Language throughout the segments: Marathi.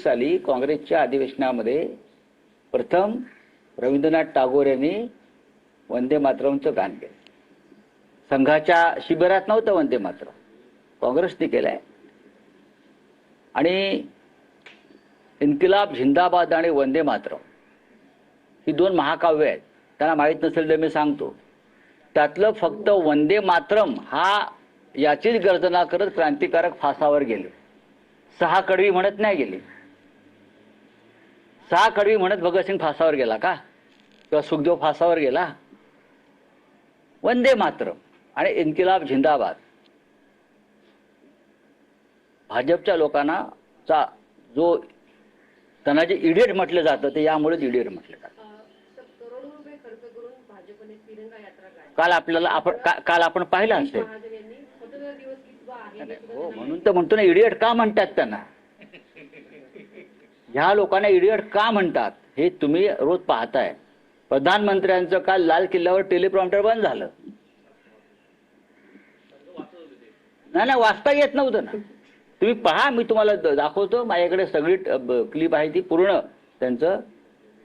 साली काँग्रेसच्या अधिवेशनामध्ये प्रथम रवींद्रनाथ टागोर यांनी वंदे मातरमचं गान केलं. संघाच्या शिबिरात नव्हतं वंदे मातरम, काँग्रेसने केलंय. आणि इन्किलाब झिंदाबाद आणि वंदे मातरम ही दोन महाकाव्य आहेत. त्यांना माहीत नसेल तर मी सांगतो. त्यातलं फक्त वंदे मातरम हा याचीच गर्जना करत क्रांतिकारक फासावर गेले. 6 कडवी म्हणत नाही गेले. 6 कडवी म्हणत भगतसिंग फासावर गेला का, किंवा सुखदेव फासावर गेला? वंदे मातरम आणि इन्किलाब झिंदाबाद भाजपच्या लोकांना जो त्यांना जे इडियट म्हटलं जातं ते यामुळेच इडियट म्हटलं जातं. काल आपण पाहिलं असेल. हो, म्हणून तर म्हणतो ना, इडियट का म्हणतात त्यांना? ह्या लोकांना इडियट का म्हणतात हे तुम्ही रोज पाहताय. प्रधानमंत्र्यांचं काल लाल किल्ल्यावर टेलिप्रॉम्प्टर बंद झालं. नाही, वाचता येत नव्हतं ना. तुम्ही पहा, मी तुम्हाला दाखवतो, माझ्याकडे सगळी क्लिप आहे ती पूर्ण. त्यांचं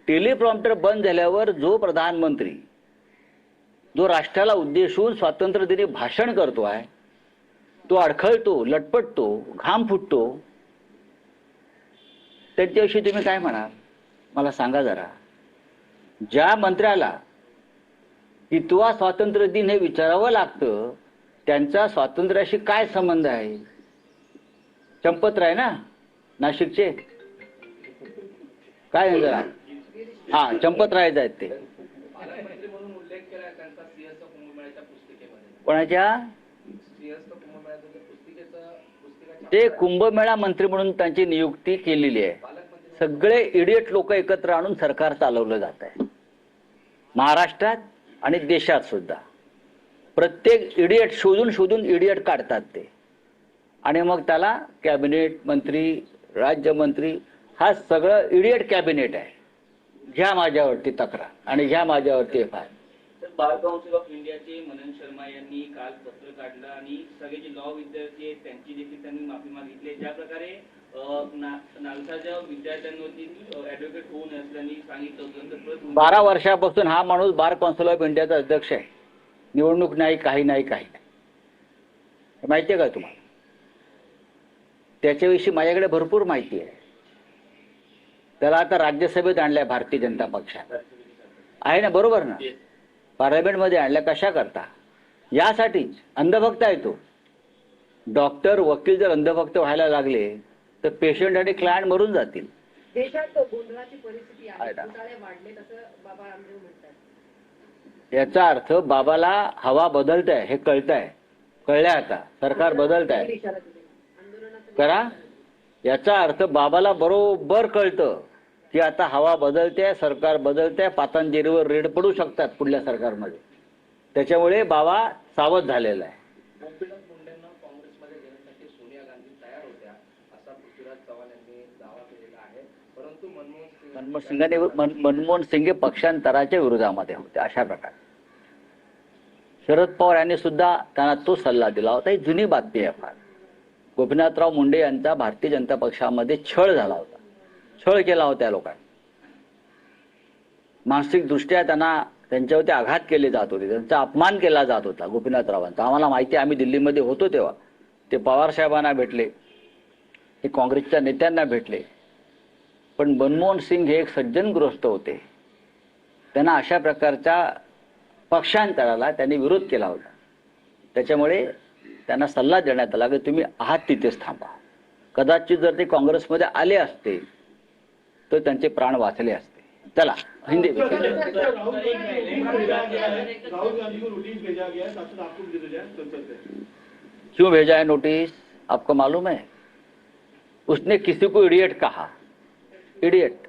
टेलिप्रॉम्प्टर बंद झाल्यावर जो प्रधानमंत्री जो राष्ट्राला उद्देशून स्वातंत्र्य दिनी भाषण करतो आहे, तो अडखळतो, लटपटतो, घाम फुटतो, त्याच्याविषयी तुम्ही काय म्हणाल मला सांगा जरा. ज्या मंत्र्याला कितवा स्वातंत्र्य दिन हे विचारावं लागतं त्यांचा स्वातंत्र्याशी काय संबंध आहे? चंपतराय ना, नाशिकचे, काय जरा, हा चंपतराय आहेत ते. कोणाच्या? ते कुंभमेळा मंत्री म्हणून त्यांची नियुक्ती केलेली आहे. सगळे इडियट लोक एकत्र आणून सरकार चालवलं जात आहे महाराष्ट्रात आणि देशात सुद्धा. प्रत्येक इडियट शोधून इडियट काढतात ते, आणि मग त्याला कॅबिनेट मंत्री, राज्यमंत्री, हा सगळं इडियट कॅबिनेट आहे. घ्या माझ्यावरती तक्रार आणि घ्या माझ्यावरती F I. Bar council of इंडियाचे मनन शर्मा यांनी काल पत्र काढलं आणि सगळे जे लॉ विद्यार्थी आहेत त्यांची देखील त्यांनी माफी मागितली. ज्या प्रकारे नालसाच्या विद्यार्थ्यांवरती ऍडव्होकेट होऊ नये असं त्यांनी सांगितलं होतं. 12 वर्षापासून हा माणूस बार काउन्सिल ऑफ इंडियाचा अध्यक्ष आहे. निवडणूक नाही, काही नाही, काही नाही. माहिती आहे का तुम्हाला? त्याच्याविषयी माझ्याकडे भरपूर माहिती आहे. त्याला आता राज्यसभेत आणलंय भारतीय जनता पक्षात, आहे ना, बरोबर ना? पार्लमेंटमध्ये आणल्या कशा करता? यासाठीच. अंधभक्त आहे तो. डॉक्टर, वकील जर अंधभक्त व्हायला लागले तर पेशंट आणि क्लायंट मरून जातील. देशात गोंधळाची परिस्थिती आहे, घोटाळे वाढलेत असं बाबा रामदेव म्हणतात. याचा अर्थ बाबाला हवा बदलत आहे हे कळत आहे. कळलंय आता, सरकार बदलत आहे करा. याचा अर्थ बाबाला बरोबर कळतं की आता हवा बदलते, सरकार बदलते, पातांजेरीवर रेड पडू शकतात पुढल्या सरकारमध्ये. त्याच्यामुळे बाबा सावध झालेला आहे. काँग्रेसमध्ये घेण्यासाठी सोनिया गांधी तयार होत्या असा पृथ्वीराज चव्हाण यांनी दावा केलेला आहे. परंतु मनमोहन सिंग पक्षांतराच्या विरोधामध्ये होते अशा प्रकारे. शरद पवार यांनी सुद्धा त्यांना तो सल्ला दिला होता. ही जुनी बातमी आहे फार. गोपीनाथराव मुंडे यांचा भारतीय जनता पक्षामध्ये छळ झाला होता. छळ केला होता या लोकांनी. मानसिक दृष्ट्या त्यांच्यावरती आघात केले जात होते, त्यांचा अपमान केला जात होता गोपीनाथरावांचा. आम्हाला माहिती आहे, आम्ही दिल्लीमध्ये होतो तेव्हा. ते पवार साहेबांना भेटले, ते काँग्रेसच्या नेत्यांना भेटले. पण मनमोहन सिंग हे एक सज्जनग्रस्त होते. त्यांना अशा प्रकारच्या पक्षांतराला त्यांनी विरोध केला होता. त्याच्यामुळे त्यांना सल्ला देण्यात आला की तुम्ही आहात तिथेच थांबा. कदाचित जर ते काँग्रेसमध्ये आले असते तर त्यांचे प्राण वाचले असते. चला हिंदी में। क्यों भेजा है नोटिस आपको मालूम है? उसने किसी को इडियट कहा, इडियट।